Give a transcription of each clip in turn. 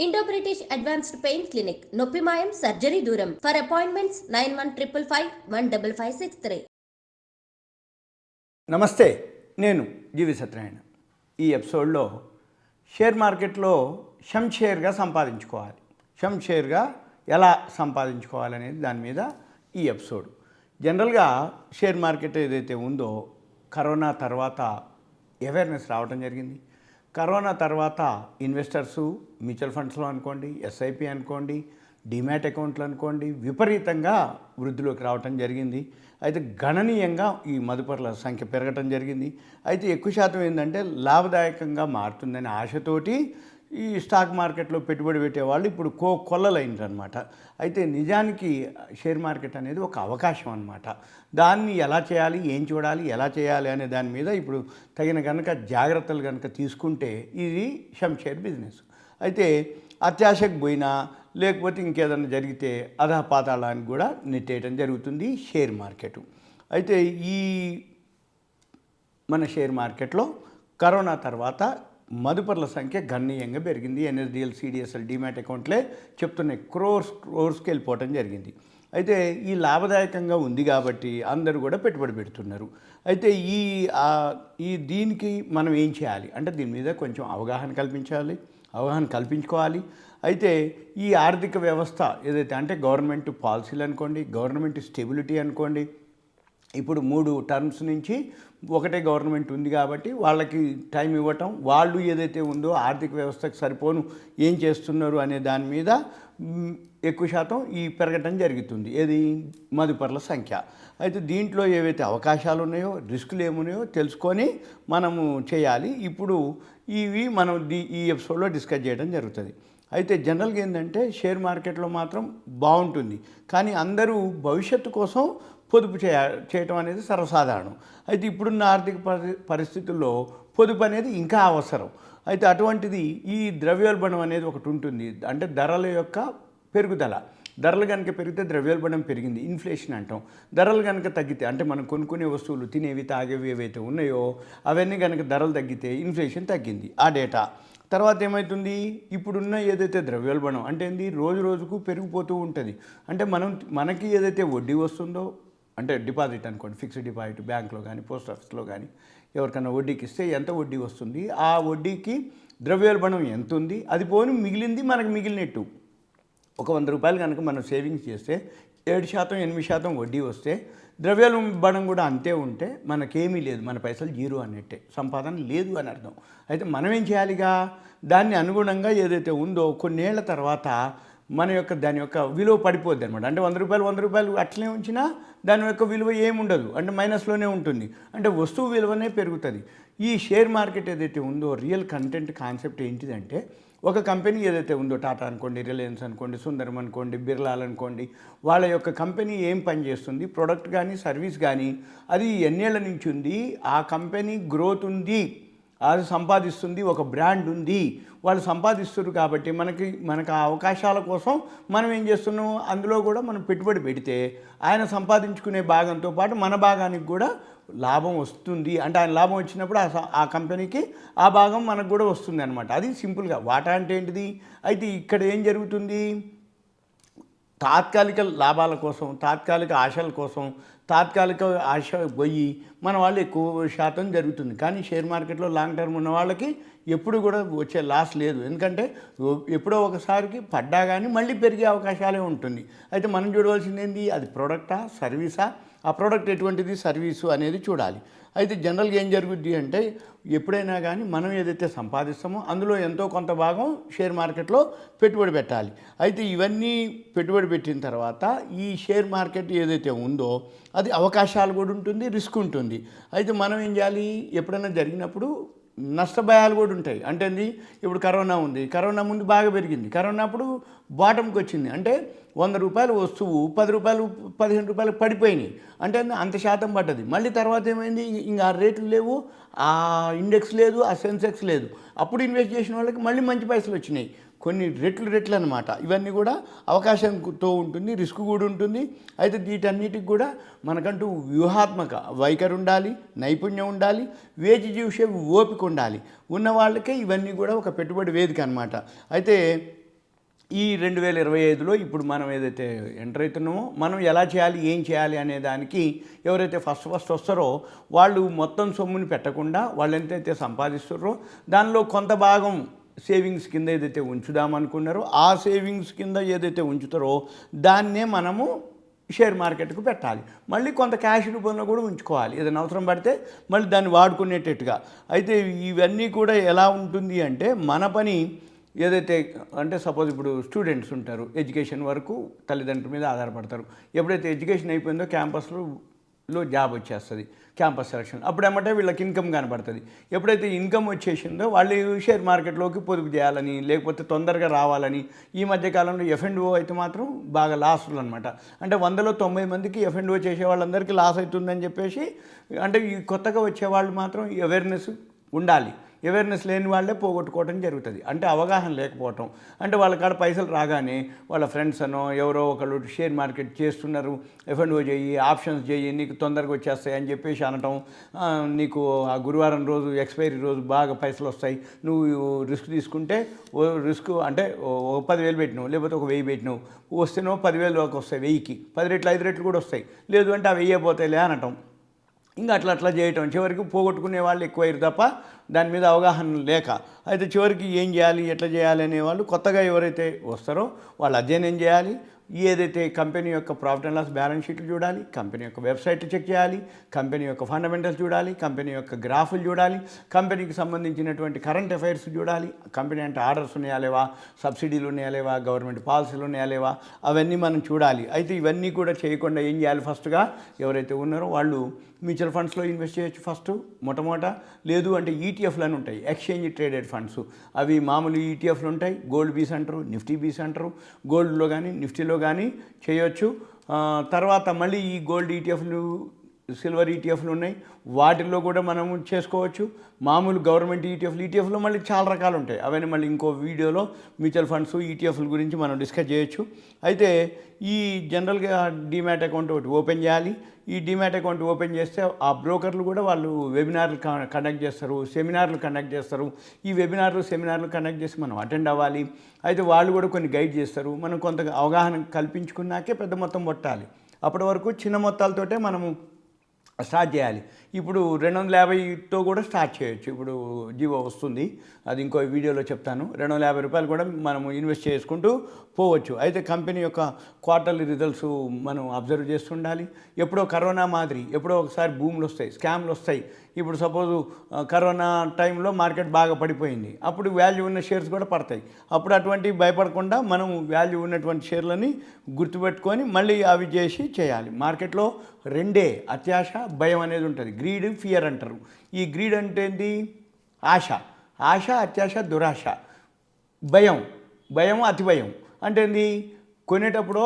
Indo British advanced pain clinic నొప్పి మాయం surgery దూరం ఫర్ అపాయింట్మెంట్స్ 9155515563. నమస్తే, నేను జీవి సత్యనారాయణ. ఈ ఎపిసోడ్లో షేర్ మార్కెట్లో షేర్గా సంపాదించుకోవాలి, షేర్గా ఎలా సంపాదించుకోవాలనేది దాని మీద ఈ ఎపిసోడ్. జనరల్గా షేర్ మార్కెట్ ఏదైతే ఉందో కరోనా తర్వాత అవేర్నెస్ రావడం జరిగింది. కరోనా తర్వాత ఇన్వెస్టర్సు మ్యూచువల్ ఫండ్స్లో అనుకోండి, ఎస్ఐపి అనుకోండి, డిమ్యాట్ అకౌంట్లు అనుకోండి, విపరీతంగా వృద్ధిలోకి రావటం జరిగింది. అయితే గణనీయంగా ఈ మదుపర్ల సంఖ్య పెరగటం జరిగింది. అయితే ఎక్కువ శాతం ఏంటంటే లాభదాయకంగా మారుతుందనే ఆశతోటి ఈ స్టాక్ మార్కెట్లో పెట్టుబడి పెట్టేవాళ్ళు ఇప్పుడు కొల్లలైనరనమాట. అయితే నిజానికి షేర్ మార్కెట్ అనేది ఒక అవకాశం అనమాట. దాన్ని ఎలా చేయాలి, ఏం చూడాలి, ఎలా చేయాలి అనే దాని మీద ఇప్పుడు తగిన కనుక జాగ్రత్తలు కనుక తీసుకుంటే ఇది షేర్ బిజినెస్. అయితే అత్యాశకు పోయినా లేకపోతే ఇంకేదైనా జరిగితే అధపాతాళానికి కూడా నెట్టేయడం జరుగుతుంది షేర్ మార్కెట్. అయితే ఈ మన షేర్ మార్కెట్లో కరోనా తర్వాత మదుపర్ల సంఖ్య గణనీయంగా పెరిగింది. ఎన్ఎస్డిఎల్, సిడిఎస్ఎల్, డిమ్యాట్ అకౌంట్లే చెప్తున్నాయి క్రోర్స్కి వెళ్ళిపోవటం జరిగింది. అయితే ఈ లాభదాయకంగా ఉంది కాబట్టి అందరూ కూడా పెట్టుబడి పెడుతున్నారు. అయితే ఈ దీనికి మనం ఏం చేయాలి అంటే దీని మీద కొంచెం అవగాహన కల్పించుకోవాలి. అయితే ఈ ఆర్థిక వ్యవస్థ ఏదైతే అంటే గవర్నమెంట్ పాలసీలు అనుకోండి, గవర్నమెంట్ స్టెబిలిటీ అనుకోండి, ఇప్పుడు 3 టర్మ్స్ నుంచి ఒకటే గవర్నమెంట్ ఉంది కాబట్టి వాళ్ళకి టైం ఇవ్వటం, వాళ్ళు ఏదైతే ఉందో ఆర్థిక వ్యవస్థకు సరిపోను ఏం చేస్తున్నారు అనే దాని మీద ఎక్కువ శాతం ఈ పెరగటం జరుగుతుంది. ఏది మదుపర్ల సంఖ్య. అయితే దీంట్లో ఏవైతే అవకాశాలు ఉన్నాయో, రిస్కులు ఏమున్నాయో తెలుసుకొని మనము చేయాలి. ఇప్పుడు ఇవి మనం ఈ ఎపిసోడ్లో డిస్కస్ చేయడం జరుగుతుంది. అయితే జనరల్గా ఏంటంటే షేర్ మార్కెట్లో మాత్రం బాగుంటుంది, కానీ అందరూ భవిష్యత్తు కోసం పొదుపు చేయటం అనేది సర్వసాధారణం. అయితే ఇప్పుడున్న ఆర్థిక పరిస్థితుల్లో పొదుపు అనేది ఇంకా అవసరం. అయితే అటువంటిది ఈ ద్రవ్యోల్బణం అనేది ఒకటి ఉంటుంది. అంటే ధరల యొక్క పెరుగుదల. ధరలు కనుక పెరిగితే ద్రవ్యోల్బణం పెరిగింది, ఇన్ఫ్లేషన్ అంటాం. ధరలు కనుక తగ్గితే అంటే మనం కొనుక్కునే వస్తువులు, తినేవి, తాగేవి ఏవైతే ఉన్నాయో అవన్నీ కనుక ధరలు తగ్గితే ఇన్ఫ్లేషన్ తగ్గింది. ఆ డేటా తర్వాత ఏమవుతుంది, ఇప్పుడున్న ఏదైతే ద్రవ్యోల్బణం అంటే ఏంది రోజు రోజుకు పెరిగిపోతూ ఉంటుంది. అంటే మనకి ఏదైతే వడ్డీ వస్తుందో అంటే డిపాజిట్ అనుకోండి, ఫిక్స్డ్ డిపాజిట్ బ్యాంక్లో కానీ పోస్ట్ ఆఫీస్లో కానీ ఎవరికైనా వడ్డీకి ఇస్తే ఎంత వడ్డీ వస్తుంది, ఆ వడ్డీకి ద్రవ్యోల్బణం ఎంత ఉంది, అది పోని మిగిలింది మనకు మిగిలినట్టు. ఒక 100 రూపాయలు కనుక మనం సేవింగ్స్ చేస్తే 7%, 8% వడ్డీ వస్తే ద్రవ్యోల్బణం కూడా అంతే ఉంటే మనకేమీ లేదు, మన పైసలు జీరో అన్నట్టే, సంపాదన లేదు అని అర్థం. అయితే మనం ఏం చేయాలిగా, దాన్ని అనుగుణంగా ఏదైతే ఉందో కొన్నేళ్ల తర్వాత దాని యొక్క విలువ పడిపోద్ది అనమాట. అంటే 100 రూపాయలు అట్లనే ఉంచినా దాని యొక్క విలువ ఏముండదు, అంటే మైనస్లోనే ఉంటుంది. అంటే వస్తువు విలువనే పెరుగుతుంది. ఈ షేర్ మార్కెట్ ఏదైతే ఉందో రియల్ కంటెంట్ కాన్సెప్ట్ ఏంటిదంటే, ఒక కంపెనీ ఏదైతే ఉందో టాటా అనుకోండి, రిలయన్స్ అనుకోండి, సుందరం అనుకోండి, బిర్లాల్ అనుకోండి, వాళ్ళ యొక్క కంపెనీ ఏం పని చేస్తుంది, ప్రోడక్ట్ కానీ సర్వీస్ కానీ అది ఎన్నేళ్ల నుంచి ఉంది, ఆ కంపెనీ గ్రోత్ ఉంది, అది సంపాదిస్తుంది, ఒక బ్రాండ్ ఉంది, వాళ్ళు సంపాదిస్తున్నారు. కాబట్టి మనకు ఆ అవకాశాల కోసం మనం ఏం చేస్తున్నాం, అందులో కూడా మనం పెట్టుబడి పెడితే ఆయన సంపాదించుకునే భాగంతో పాటు మన భాగానికి కూడా లాభం వస్తుంది. అంటే ఆయన లాభం వచ్చినప్పుడు ఆ కంపెనీకి ఆ భాగం మనకు కూడా వస్తుంది అనమాట. అది సింపుల్గా వాటా అంటే ఏంటిది. అయితే ఇక్కడ ఏం జరుగుతుంది, తాత్కాలిక లాభాల కోసం, తాత్కాలిక ఆశల కోసం, తాత్కాలిక ఆశ పోయి మన వాళ్ళు ఎక్కువ శాతం జరుగుతుంది. కానీ షేర్ మార్కెట్లో లాంగ్ టర్మ్ ఉన్న వాళ్ళకి ఎప్పుడు కూడా వచ్చే లాస్ లేదు. ఎందుకంటే ఎప్పుడో ఒకసారికి పడ్డా కానీ మళ్ళీ పెరిగే అవకాశాలే ఉంటుంది. అయితే మనం చూడవలసింది ఏంటి, అది ప్రోడక్టా సర్వీసా, ఆ ప్రోడక్ట్ ఎటువంటిది, సర్వీసు అనేది చూడాలి. అయితే జనరల్గా ఏం జరుగుద్ది అంటే ఎప్పుడైనా కానీ మనం ఏదైతే సంపాదిస్తామో అందులో ఎంతో కొంత భాగం షేర్ మార్కెట్లో పెట్టుబడి పెట్టాలి. అయితే ఇవన్నీ పెట్టుబడి పెట్టిన తర్వాత ఈ షేర్ మార్కెట్ ఏదైతే ఉందో అది అవకాశాలు కూడా ఉంటుంది, రిస్క్ ఉంటుంది. అయితే మనం ఏం చేయాలి, ఎప్పుడైనా జరిగినప్పుడు నష్టభయాలు కూడా ఉంటాయి. అంటే ఇప్పుడు కరోనా ఉంది, కరోనా ముందు బాగా పెరిగింది, కరోనా అప్పుడు బాటంకి వచ్చింది. అంటే 100 రూపాయలు వస్తువు 10 రూపాయలు 15 రూపాయలు పడిపోయినాయి. అంటే అంత శాతం పడ్డది. మళ్ళీ తర్వాత ఏమైంది, ఇంకా ఆ రేట్లు లేవు, ఆ ఇండెక్స్ లేదు, ఆ సెన్సెక్స్ లేదు. అప్పుడు ఇన్వెస్ట్ చేసిన వాళ్ళకి మళ్ళీ మంచి పైసలు వచ్చినాయి. కొన్ని రెట్లు అనమాట. ఇవన్నీ కూడా అవకాశంతో ఉంటుంది, రిస్క్ కూడా ఉంటుంది. అయితే వీటన్నిటికి కూడా మనకంటూ వ్యూహాత్మక వైఖరి ఉండాలి, నైపుణ్యం ఉండాలి, వేచి చూసే ఓపిక ఉండాలి. ఉన్న వాళ్ళకే ఇవన్నీ కూడా ఒక పెట్టుబడి వేదిక అనమాట. అయితే ఈ 2025లో ఇప్పుడు మనం ఏదైతే ఎంటర్ అవుతున్నామో మనం ఎలా చేయాలి ఏం చేయాలి అనే దానికి ఎవరైతే ఫస్ట్ వస్తారో వాళ్ళు మొత్తం సొమ్ముని పెట్టకుండా వాళ్ళు ఎంతైతే సంపాదిస్తారో దానిలో కొంత భాగం సేవింగ్స్ కింద ఏదైతే ఉంచుదామనుకున్నారో ఆ సేవింగ్స్ కింద ఏదైతే ఉంచుతారో దాన్నే మనము షేర్ మార్కెట్కు పెట్టాలి. మళ్ళీ కొంత క్యాష్ రూపంలో కూడా ఉంచుకోవాలి, ఏదైనా అవసరం పడితే మళ్ళీ దాన్ని వాడుకునేటట్టుగా. అయితే ఇవన్నీ కూడా ఎలా ఉంటుంది అంటే మన పని ఏదైతే అంటే సపోజ్ ఇప్పుడు స్టూడెంట్స్ ఉంటారు, ఎడ్యుకేషన్ వరకు తల్లిదండ్రుల మీద ఆధారపడతారు. ఎప్పుడైతే ఎడ్యుకేషన్ అయిపోయిందో క్యాంపస్లో జాబ్ వచ్చేస్తుంది, క్యాంపస్ సెలక్షన్, అప్పుడేమంటే వీళ్ళకి ఇన్కమ్ కనబడుతుంది. ఎప్పుడైతే ఇన్కమ్ వచ్చేసిందో వాళ్ళు షేర్ మార్కెట్లోకి పొదుపు చేయాలని లేకపోతే తొందరగా రావాలని. ఈ మధ్యకాలంలో F&O అయితే మాత్రం బాగా లాస్లు అనమాట. అంటే 100లో 90 మందికి F&O చేసే వాళ్ళందరికీ లాస్ అవుతుందని చెప్పేసి, అంటే ఈ కొత్తగా వచ్చేవాళ్ళు మాత్రం అవేర్నెస్ ఉండాలి. అవేర్నెస్ లేని వాళ్ళే పోగొట్టుకోవడం జరుగుతుంది. అంటే అవగాహన లేకపోవటం, అంటే వాళ్ళ కాడ పైసలు రాగానే వాళ్ళ ఫ్రెండ్స్ అనో ఎవరో ఒకళ్ళు షేర్ మార్కెట్ చేస్తున్నారు, F&O చేయి, ఆప్షన్స్ చేయి, నీకు తొందరగా వచ్చేస్తాయి అని చెప్పేసి అనటం. నీకు ఆ గురువారం రోజు ఎక్స్పైరీ రోజు బాగా పైసలు వస్తాయి, నువ్వు రిస్క్ తీసుకుంటే రిస్క్ అంటే 10,000 పెట్టినావు లేకపోతే 1,000 పెట్టినావు, వస్తేనో 10,000 వస్తాయి, 1000కి 10 రెట్లు 5 రెట్లు కూడా వస్తాయి, లేదు అంటే అవి వెయ్యిపోతాయిలే అనటం. ఇంకా అట్లా చేయటం, చివరికి పోగొట్టుకునే వాళ్ళు ఎక్కువయ్యారు తప్ప దాని మీద అవగాహన లేక. అయితే చివరికి ఏం చేయాలి ఎట్లా చేయాలి అనేవాళ్ళు కొత్తగా ఎవరైతే వస్తారో వాళ్ళు అధ్యయనం చేయాలి. ఏదైతే కంపెనీ యొక్క ప్రాఫిట్ అండ్ లాస్ బ్యాలెన్స్ షీట్లు చూడాలి, కంపెనీ యొక్క వెబ్సైట్ చెక్ చేయాలి, కంపెనీ యొక్క ఫండమెంటల్స్ చూడాలి, కంపెనీ యొక్క గ్రాఫులు చూడాలి, కంపెనీకి సంబంధించినటువంటి కరెంట్ అఫైర్స్ చూడాలి. కంపెనీ అంటే ఆర్డర్స్ ఉన్నాయా లేవా, సబ్సిడీలు ఉన్నాయా లేవా, గవర్నమెంట్ పాలసీలు ఉన్నాయా లేవా, అవన్నీ మనం చూడాలి. అయితే ఇవన్నీ కూడా చేయకుండా ఏం చేయాలి, ఫస్ట్గా ఎవరైతే ఉన్నారో వాళ్ళు మ్యూచువల్ ఫండ్స్లో ఇన్వెస్ట్ చేయొచ్చు ఫస్ట్ మొట్టమొదట. లేదు అంటే ఈటీఎఫ్లు అని ఉంటాయి, ఎక్స్చేంజ్ ట్రేడెడ్ ఫండ్స్. అవి మామూలు ఈటీఎఫ్లు ఉంటాయి, గోల్డ్ బీస్ అంటారు, నిఫ్టీ బీస్ అంటారు. గోల్డ్లో కానీ నిఫ్టీలో కానీ చేయొచ్చు. తర్వాత మళ్ళీ ఈ గోల్డ్ ఈటీఎఫ్లు, సిల్వర్ ఈటీఎఫ్లు ఉన్నాయి, వాటిల్లో కూడా మనము చేసుకోవచ్చు. మామూలు గవర్నమెంట్ ఈటీఎఫ్లో మళ్ళీ చాలా రకాలు ఉంటాయి, అవన్నీ మళ్ళీ ఇంకో వీడియోలో మ్యూచువల్ ఫండ్స్ ఈటీఎఫ్ల గురించి మనం డిస్కస్ చేయొచ్చు. అయితే ఈ జనరల్గా డీమ్యాట్ అకౌంట్ ఒకటి ఓపెన్ చేయాలి. ఈ డీమ్యాట్ అకౌంట్ ఓపెన్ చేస్తే ఆ బ్రోకర్లు కూడా వాళ్ళు వెబినార్లు కండక్ట్ చేస్తారు, సెమినార్లు కండక్ట్ చేస్తారు. ఈ వెబినార్లు సెమినార్లు కండక్ట్ చేసి మనం అటెండ్ అవ్వాలి. అయితే వాళ్ళు కూడా కొన్ని గైడ్ చేస్తారు. మనం కొంత అవగాహన కల్పించుకున్నాకే పెద్ద మొత్తం కొట్టాలి. అప్పటి వరకు చిన్న మొత్తాలతోటే మనము స్టార్ట్ చేయాలి. ఇప్పుడు 250తో కూడా స్టార్ట్ చేయొచ్చు. ఇప్పుడు జీవో వస్తుంది, అది ఇంకో వీడియోలో చెప్తాను. 250 రూపాయలు కూడా మనము ఇన్వెస్ట్ చేసుకుంటూ పోవచ్చు. అయితే కంపెనీ యొక్క క్వార్టర్లీ రిజల్ట్స్ మనం అబ్జర్వ్ చేస్తుండాలి. ఎప్పుడో కరోనా మాదిరి ఎప్పుడో ఒకసారి భూములు వస్తాయి, స్కామ్లు వస్తాయి. ఇప్పుడు సపోజు కరోనా టైంలో మార్కెట్ బాగా పడిపోయింది, అప్పుడు వాల్యూ ఉన్న షేర్స్ కూడా పడతాయి. అప్పుడు అటువంటివి భయపడకుండా మనం వాల్యూ ఉన్నటువంటి షేర్లని గుర్తుపెట్టుకొని మళ్ళీ అవి చేసి చేయాలి. మార్కెట్లో రెండే, అత్యాశ, భయం అనేది ఉంటుంది. గ్రీడ్, ఫియర్ అంటారు. ఈ గ్రీడ్ అంటే ఏంటి, ఆశ, అత్యాశ, దురాశ. భయం అతి భయం అంటే ఏంది, కొనేటప్పుడు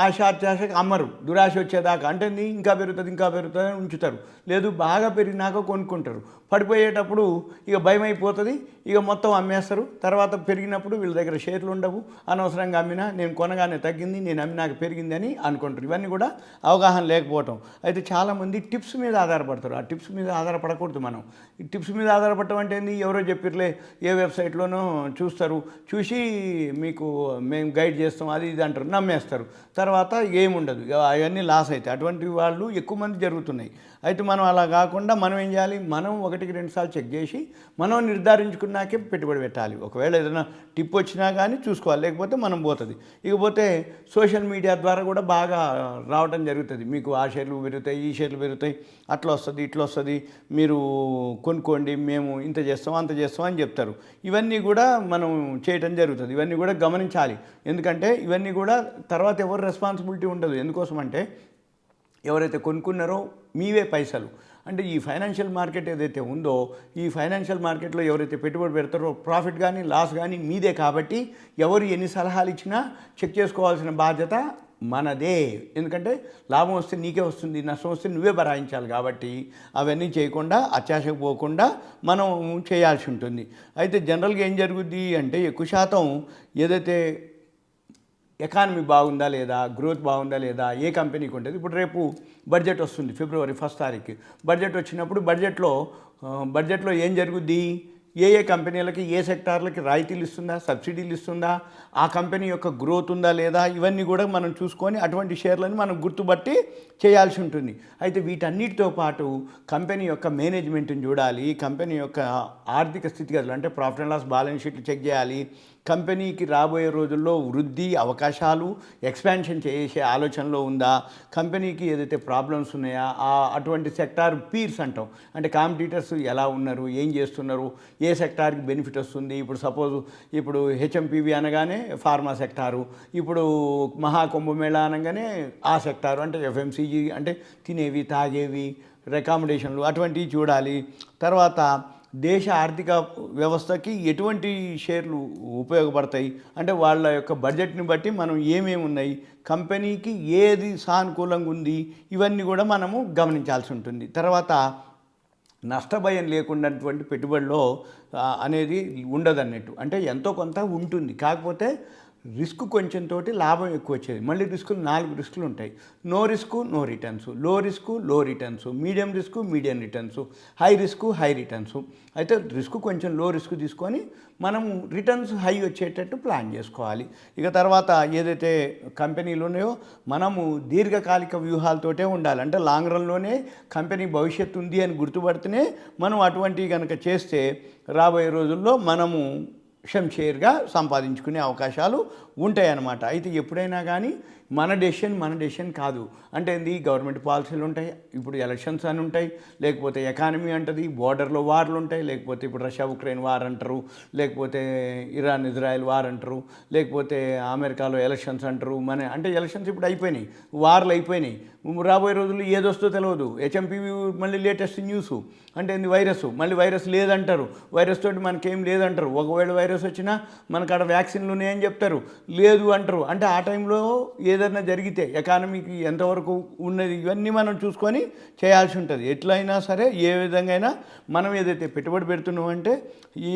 ఆశ అత్యాశకి అమ్మరు, దురాశ వచ్చేదాకా అంటే ఇంకా పెరుగుతుంది అని ఉంచుతారు. లేదు బాగా పెరిగినాక కొనుక్కుంటారు. పడిపోయేటప్పుడు ఇక భయం అయిపోతుంది, ఇక మొత్తం అమ్మేస్తారు. తర్వాత పెరిగినప్పుడు వీళ్ళ దగ్గర షేర్లు ఉండవు, అనవసరంగా అమ్మినా, నేను కొనగానే తగ్గింది, నేను అమ్మినాక పెరిగింది అని అనుకుంటారు. ఇవన్నీ కూడా అవగాహన లేకపోవటం. అయితే చాలామంది టిప్స్ మీద ఆధారపడతారు. ఆ టిప్స్ మీద ఆధారపడకూడదు. మనం ఈ టిప్స్ మీద ఆధారపడటం అంటే ఏంది, ఎవరో చెప్పిర్లే, ఏ వెబ్సైట్లోనో చూస్తారు, చూసి మీకు మేము గైడ్ చేస్తాం అది ఇది అంటారు, నమ్మేస్తారు. తర్వాత ఏముండదు, అవన్నీ లాస్ అవుతాయి. అటువంటి వాళ్ళు ఎక్కువ మంది జరుగుతున్నాయి. అయితే మనం అలా కాకుండా మనం ఏం చేయాలి, మనం 1-2 సార్లు చెక్ చేసి మనం నిర్ధారించుకున్నాకే పెట్టుబడి పెట్టాలి. ఒకవేళ ఏదైనా టిప్ వచ్చినా కానీ చూసుకోవాలి, లేకపోతే మనం పోతుంది. ఇకపోతే సోషల్ మీడియా ద్వారా కూడా బాగా రావడం జరుగుతుంది. మీకు ఆ షేర్లు పెరుగుతాయి, ఈ షేర్లు పెరుగుతాయి, అట్లా వస్తుంది, ఇట్లా వస్తుంది, మీరు కొనుక్కోండి, మేము ఇంత చేస్తాం అంత చేస్తాం అని చెప్తారు. ఇవన్నీ కూడా మనం చేయటం జరుగుతుంది. ఇవన్నీ కూడా గమనించాలి. ఎందుకంటే ఇవన్నీ కూడా తర్వాత ఎవరు రెస్పాన్సిబిలిటీ ఉండదు. ఎందుకోసం అంటే ఎవరైతే కొనుక్కున్నారో మీవే పైసలు. అంటే ఈ ఫైనాన్షియల్ మార్కెట్ ఏదైతే ఉందో, ఈ ఫైనాన్షియల్ మార్కెట్లో ఎవరైతే పెట్టుబడి పెడతారో ప్రాఫిట్ కానీ లాస్ కానీ మీదే. కాబట్టి ఎవరు ఎన్ని సలహాలు ఇచ్చినా చెక్ చేసుకోవాల్సిన బాధ్యత మనదే. ఎందుకంటే లాభం వస్తే నీకే వస్తుంది, నష్టం వస్తే నువ్వే భరాయించాలి. కాబట్టి అవన్నీ చేయకుండా అత్యాశకు పోకుండా మనం చేయాల్సి ఉంటుంది. అయితే జనరల్గా ఏం జరుగుద్ది అంటే ఎక్కువ శాతం ఏదైతే ఎకానమీ బాగుందా లేదా, గ్రోత్ బాగుందా లేదా, ఏ కంపెనీకి ఉంటుంది. ఇప్పుడు రేపు బడ్జెట్ వస్తుంది, February 1 తారీఖు బడ్జెట్ వచ్చినప్పుడు బడ్జెట్లో ఏం జరుగుద్ది, ఏ ఏ కంపెనీలకి ఏ సెక్టార్లకి రాయితీలు ఇస్తుందా, సబ్సిడీలు ఇస్తుందా, ఆ కంపెనీ యొక్క గ్రోత్ ఉందా లేదా, ఇవన్నీ కూడా మనం చూసుకొని అటువంటి షేర్లను మనం గుర్తుపట్టి చేయాల్సి ఉంటుంది. అయితే వీటన్నిటితో పాటు కంపెనీ యొక్క మేనేజ్మెంట్ని చూడాలి, కంపెనీ యొక్క ఆర్థిక స్థితిగతులు అంటే ప్రాఫిట్ అండ్ లాస్ బ్యాలెన్స్ షీట్లు చెక్ చేయాలి, కంపెనీకి రాబోయే రోజుల్లో వృద్ధి అవకాశాలు ఎక్స్పాన్షన్ చేసే ఆలోచనలో ఉందా, కంపెనీకి ఏదైతే ప్రాబ్లమ్స్ ఉన్నాయా అటువంటి సెక్టార్ పీర్స్ అంటాం, అంటే కాంపిటీటర్స్ ఎలా ఉన్నారు, ఏం చేస్తున్నారు, ఏ సెక్టార్కి బెనిఫిట్ వస్తుంది. ఇప్పుడు హెచ్ఎంపీవీ అనగానే ఫార్మా సెక్టారు, ఇప్పుడు మహాకుంభమేళా అనగానే ఆ సెక్టారు, అంటే ఎఫ్ఎంసీజీ అంటే తినేవి తాగేవి రికమెండేషన్లు అటువంటివి చూడాలి. తర్వాత దేశ ఆర్థిక వ్యవస్థకి ఎటువంటి షేర్లు ఉపయోగపడతాయి, అంటే వాళ్ళ యొక్క బడ్జెట్ని బట్టి మనం ఏమేమి ఉన్నాయి, కంపెనీకి ఏది సానుకూలంగా ఉంది, ఇవన్నీ కూడా మనము గమనించాల్సి ఉంటుంది. తర్వాత నష్టభయం లేకున్నటువంటి పెట్టుబడిలో అనేది ఉండదన్నట్టు, అంటే ఎంతో కొంత ఉంటుంది, కాకపోతే రిస్క్ కొంచెం తోటి లాభం ఎక్కువ వచ్చేది. మళ్ళీ రిస్కులు 4 రిస్కులు ఉంటాయి. నో రిస్క్ నో రిటర్న్స్, లో రిస్క్ లో returns, medium risk medium returns, high risk high returns. అయితే రిస్క్ కొంచెం లో రిస్క్ తీసుకొని మనము రిటర్న్స్ హై వచ్చేటట్టు ప్లాన్ చేసుకోవాలి. ఇక తర్వాత ఏదైతే కంపెనీలు ఉన్నాయో మనము దీర్ఘకాలిక వ్యూహాలతోటే ఉండాలి, అంటే లాంగ్ రన్లోనే కంపెనీ భవిష్యత్తు ఉంది అని గుర్తుపడితేనే మనం అటువంటివి కనుక చేస్తే రాబోయే రోజుల్లో మనము షేర్గా సంపాదించుకునే అవకాశాలు ఉంటాయన్నమాట. అయితే ఎప్పుడైనా కానీ మన డెసిషన్ కాదు, అంటే ఏంది, గవర్నమెంట్ పాలసీలు ఉంటాయి, ఇప్పుడు ఎలక్షన్స్ అని ఉంటాయి, లేకపోతే ఎకానమీ అంటది, బోర్డర్లో వార్లు ఉంటాయి, లేకపోతే ఇప్పుడు రష్యా ఉక్రెయిన్ వార్ అంటారు, లేకపోతే ఇరాన్ ఇజ్రాయెల్ వార్ అంటారు, లేకపోతే అమెరికాలో ఎలక్షన్స్ అంటారు. అంటే ఎలక్షన్స్ ఇప్పుడు అయిపోయినాయి, వార్లు అయిపోయినాయి, రాబోయే రోజుల్లో ఏదొస్తో తెలియదు. హెచ్ఎంపీవీ మళ్ళీ లేటెస్ట్ న్యూస్ అంటే ఏంది, మళ్ళీ వైరస్ లేదంటారు, వైరస్ తోటి మనకేం లేదంటారు. ఒకవేళ వైరస్ వచ్చినా మనకు అక్కడ వ్యాక్సిన్లు ఉన్నాయని చెప్తారు, లేదు అంటారు. అంటే ఆ టైంలో ఏదైనా జరిగితే ఎకానమీకి ఎంతవరకు ఉన్నది, ఇవన్నీ మనం చూసుకొని చేయాల్సి ఉంటుంది. ఎట్లయినా సరే ఏ విధంగా అయినా మనం ఏదైతే పెట్టుబడి పెడుతున్నామంటే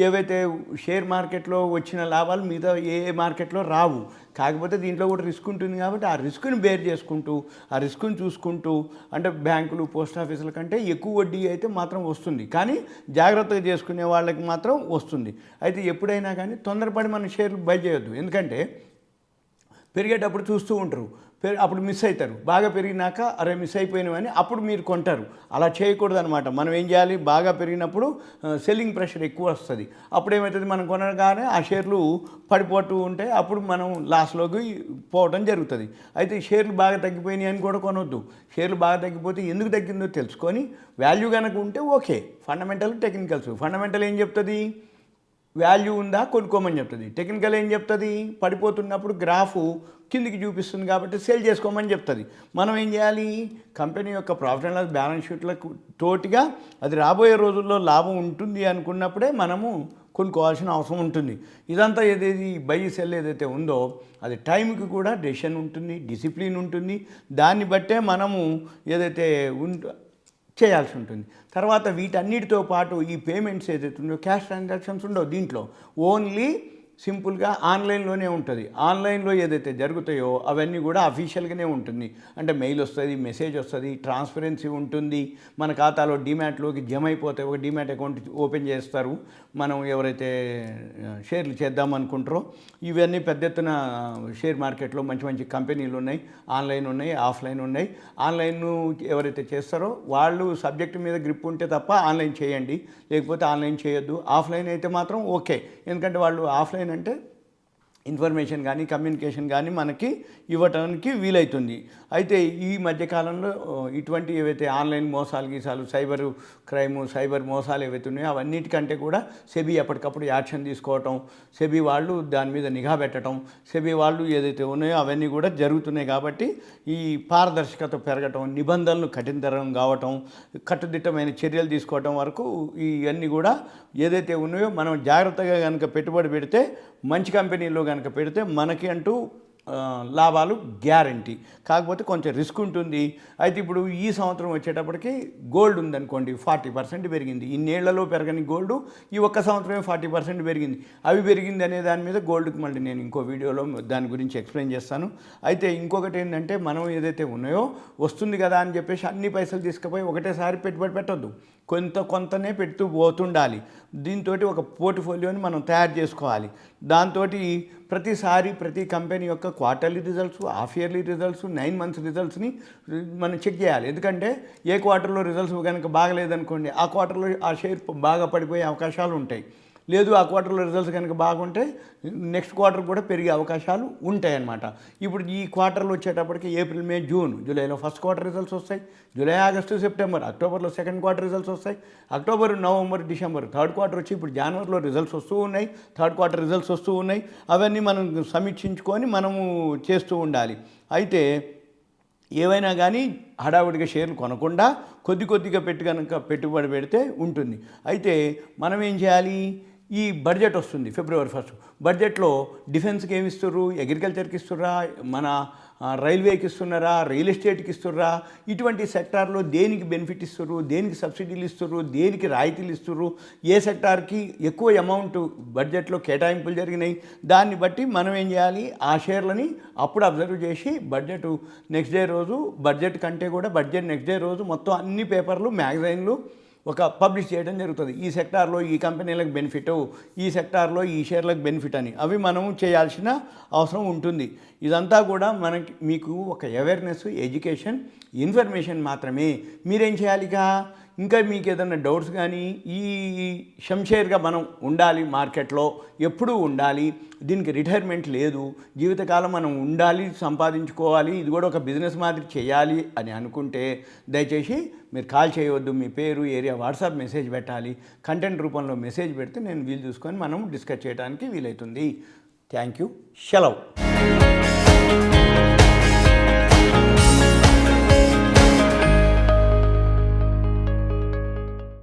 ఏవైతే షేర్ మార్కెట్లో వచ్చిన లాభాలు మిగతా ఏ మార్కెట్లో రావు, కాకపోతే దీంట్లో కూడా రిస్క్ ఉంటుంది కాబట్టి ఆ రిస్క్ని బేర్ చేసుకుంటూ ఆ రిస్క్ని చూసుకుంటూ, అంటే బ్యాంకులు పోస్ట్ ఆఫీసుల కంటే ఎక్కువ వడ్డీ అయితే మాత్రం వస్తుంది, కానీ జాగ్రత్తగా చేసుకునే వాళ్ళకి మాత్రం వస్తుంది. అయితే ఎప్పుడైనా కానీ తొందరపడి మన షేర్లు బై చేయొద్దు, ఎందుకంటే పెరిగేటప్పుడు చూస్తూ ఉంటారు, అప్పుడు మిస్ అవుతారు. బాగా పెరిగినాక అరే మిస్ అయిపోయినామని అప్పుడు మీరు కొంటారు. అలా చేయకూడదు అనమాట. మనం ఏం చేయాలి, బాగా పెరిగినప్పుడు సెల్లింగ్ ప్రెషర్ ఎక్కువ వస్తుంది, అప్పుడు ఏమవుతుంది, మనం కొనగానే ఆ షేర్లు పడిపోతూ ఉంటే అప్పుడు మనం లాస్లోకి పోవడం జరుగుతుంది. అయితే షేర్లు బాగా తగ్గిపోయినాయి అని కూడా కొనొద్దు. షేర్లు బాగా తగ్గిపోతే ఎందుకు తగ్గిందో తెలుసుకొని వాల్యూ కనుక ఉంటే ఓకే. ఫండమెంటల్ టెక్నికల్స్, ఫండమెంటల్ ఏం చెప్తుంది, వాల్యూ ఉందా కొనుక్కోమని చెప్తుంది. టెక్నికల్ ఏం చెప్తుంది, పడిపోతున్నప్పుడు గ్రాఫు కిందికి చూపిస్తుంది కాబట్టి సేల్ చేసుకోమని చెప్తుంది. మనం ఏం చేయాలి, కంపెనీ యొక్క ప్రాఫిట్ అండ్ లాస్ బ్యాలెన్స్ షీట్లకు తోటిగా అది రాబోయే రోజుల్లో లాభం ఉంటుంది అనుకున్నప్పుడే మనము కొనుక్కోవాల్సిన అవసరం ఉంటుంది. ఇదంతా ఏదైతే బై సెల్ ఏదైతే ఉందో అది టైంకి కూడా డెసిషన్ ఉంటుంది, డిసిప్లిన్ ఉంటుంది, దాన్ని బట్టే మనము ఏదైతే చేయాల్సి ఉంటుంది. తర్వాత వీటన్నిటితో పాటు ఈ పేమెంట్స్ ఏదైతే ఉందో క్యాష్ ట్రాన్సాక్షన్స్ ఉండవు దీంట్లో, ఓన్లీ సింపుల్గా ఆన్లైన్లోనే ఉంటుంది. ఆన్లైన్లో ఏదైతే జరుగుతాయో అవన్నీ కూడా అఫీషియల్గానే ఉంటుంది, అంటే మెయిల్ వస్తుంది, మెసేజ్ వస్తుంది, ట్రాన్స్పరెన్సీ ఉంటుంది, మన ఖాతాలో డిమాట్లోకి జమ అయిపోతాయి. ఒక డిమాట్ అకౌంట్ ఓపెన్ చేస్తారు, మనం ఎవరైతే షేర్లు చేద్దామనుకుంటారో. ఇవన్నీ పెద్ద ఎత్తున షేర్ మార్కెట్లో మంచి మంచి కంపెనీలు ఉన్నాయి, ఆన్లైన్ ఉన్నాయి, ఆఫ్లైన్ ఉన్నాయి. ఆన్లైన్ ఎవరైతే చేస్తారో వాళ్ళు సబ్జెక్ట్ మీద గ్రిప్ ఉంటే తప్ప ఆన్లైన్ చేయండి, లేకపోతే ఆన్లైన్ చేయొద్దు. ఆఫ్లైన్ అయితే మాత్రం ఓకే, ఎందుకంటే వాళ్ళు ఆఫ్లైన్ అంటే ఇన్ఫర్మేషన్ కానీ కమ్యూనికేషన్ కానీ మనకి ఇవ్వటానికి వీలవుతుంది. అయితే ఈ మధ్యకాలంలో ఇటువంటి ఏవైతే ఆన్లైన్ మోసాలు గీసాలు, సైబర్ క్రైమ్, సైబర్ మోసాలు ఏవైతే ఉన్నాయో అవన్నిటికంటే కూడా సెబీ ఎప్పటికప్పుడు యాక్షన్ తీసుకోవటం, సెబీ వాళ్ళు దాని మీద నిఘా పెట్టడం, సెబీ వాళ్ళు ఏదైతే ఉన్నాయో అవన్నీ కూడా జరుగుతున్నాయి. కాబట్టి ఈ పారదర్శకత పెరగటం, నిబంధనలు కఠినతరం కావటం, కట్టుదిట్టమైన చర్యలు తీసుకోవటం వరకు ఇవన్నీ కూడా ఏదైతే ఉన్నాయో మనం జాగ్రత్తగా కనుక పెట్టుబడి పెడితే, మంచి కంపెనీలో కనుక పెడితే మనకి అంటూ లాభాలు గ్యారంటీ. కాకపోతే కొంచెం రిస్క్ ఉంటుంది. అయితే ఇప్పుడు ఈ సంవత్సరం వచ్చేటప్పటికి గోల్డ్ ఉందనుకోండి, 40% పెరిగింది. ఇన్నేళ్లలో పెరగని గోల్డ్ ఈ ఒక్క సంవత్సరమే 40% పెరిగింది. అవి పెరిగింది అనే దాని మీద గోల్డ్కి మళ్ళీ నేను ఇంకో వీడియోలో దాని గురించి ఎక్స్ప్లెయిన్ చేస్తాను. అయితే ఇంకొకటి ఏంటంటే, మనం ఏదైతే ఉన్నాయో వస్తుంది కదా అని చెప్పేసి అన్ని పైసలు తీసుకుపోయి ఒకటేసారి పెట్టుబడి పెట్టొద్దు. కొంతనే పెడుతూ పోతుండాలి. దీంతో ఒక పోర్ట్ఫోలియోని మనం తయారు చేసుకోవాలి. దాంతో ప్రతిసారి ప్రతి కంపెనీ యొక్క quarterly results, half yearly results, 9 months రిజల్ట్స్ని మనం చెక్ చేయాలి. ఎందుకంటే ఏ క్వార్టర్లో రిజల్ట్స్ కనుక బాగలేదనుకోండి, ఆ క్వార్టర్లో ఆ షేర్ బాగా పడిపోయే అవకాశాలు ఉంటాయి. లేదు ఆ క్వార్టర్లో రిజల్ట్స్ కనుక బాగుంటే నెక్స్ట్ క్వార్టర్ కూడా పెరిగే అవకాశాలు ఉంటాయన్నమాట. ఇప్పుడు ఈ క్వార్టర్లో వచ్చేటప్పటికి ఏప్రిల్, మే, జూన్, జూలైలో ఫస్ట్ క్వార్టర్ రిజల్ట్స్ వస్తాయి. జూలై, ఆగస్టు, సెప్టెంబర్, అక్టోబర్లో సెకండ్ క్వార్టర్ రిజల్ట్స్ వస్తాయి. October, November, December third quarter వచ్చి ఇప్పుడు జనవరిలో రిజల్ట్స్ వస్తూ ఉన్నాయి. థర్డ్ క్వార్టర్ రిజల్ట్స్ వస్తూ ఉన్నాయి. అవన్నీ మనం సమీక్షించుకొని మనము చేస్తూ ఉండాలి. అయితే ఏవైనా కానీ హడావుడిగా షేర్లు కొనకుండా కొద్దిగా పెట్టుబడి పెడితే ఉంటుంది. అయితే మనం ఏం చేయాలి? ఈ బడ్జెట్ వస్తుంది ఫిబ్రవరి 1. బడ్జెట్లో డిఫెన్స్కి ఏమి ఇస్తుర్రు, అగ్రికల్చర్కి ఇస్తుర్రా, మన రైల్వేకి ఇస్తున్నారా, రియల్ ఎస్టేట్కి ఇస్తుర్రా, ఇటువంటి సెక్టార్లో దేనికి బెనిఫిట్ ఇస్తుర్రు, దేనికి సబ్సిడీలు ఇస్తుర్రు, దేనికి రాయితీలు ఇస్తుర్రు, ఏ సెక్టార్కి ఎక్కువ అమౌంట్ బడ్జెట్లో కేటాయింపులు జరిగినాయి, దాన్ని బట్టి మనం ఏం చేయాలి? ఆ షేర్లని అప్పుడు అబ్జర్వ్ చేసి బడ్జెట్ నెక్స్ట్ డే రోజు, బడ్జెట్ కంటే కూడా బడ్జెట్ నెక్స్ట్ డే రోజు మొత్తం అన్ని పేపర్లు, మ్యాగజైన్లు ఒక పబ్లిష్ చేయడం జరుగుతుంది. ఈ సెక్టార్లో ఈ కంపెనీలకు బెనిఫిట్, ఈ సెక్టార్లో ఈ షేర్లకు బెనిఫిట్ అని అవి మనం చేయాల్సిన అవసరం ఉంటుంది. ఇదంతా కూడా మీకు ఒక అవేర్నెస్, ఎడ్యుకేషన్, ఇన్ఫర్మేషన్ మాత్రమే. మీరేం చేయాలిగా? ఇంకా మీకు ఏదైనా డౌట్స్ కానీ, ఈ షంషేర్గా మనం ఉండాలి, మార్కెట్లో ఎప్పుడూ ఉండాలి, దీనికి రిటైర్మెంట్ లేదు, జీవితకాలం మనం ఉండాలి, సంపాదించుకోవాలి, ఇది కూడా ఒక బిజినెస్ మాదిరి చేయాలి అని అనుకుంటే దయచేసి మీరు కాల్ చేయవద్దు. మీ పేరు, ఏరియా, వాట్సాప్ మెసేజ్ పెట్టాలి. కంటెంట్ రూపంలో మెసేజ్ పెడితే నేను వీలు చూసుకొని మనం డిస్కస్ చేయడానికి వీలవుతుంది. Thank you. సెలవు.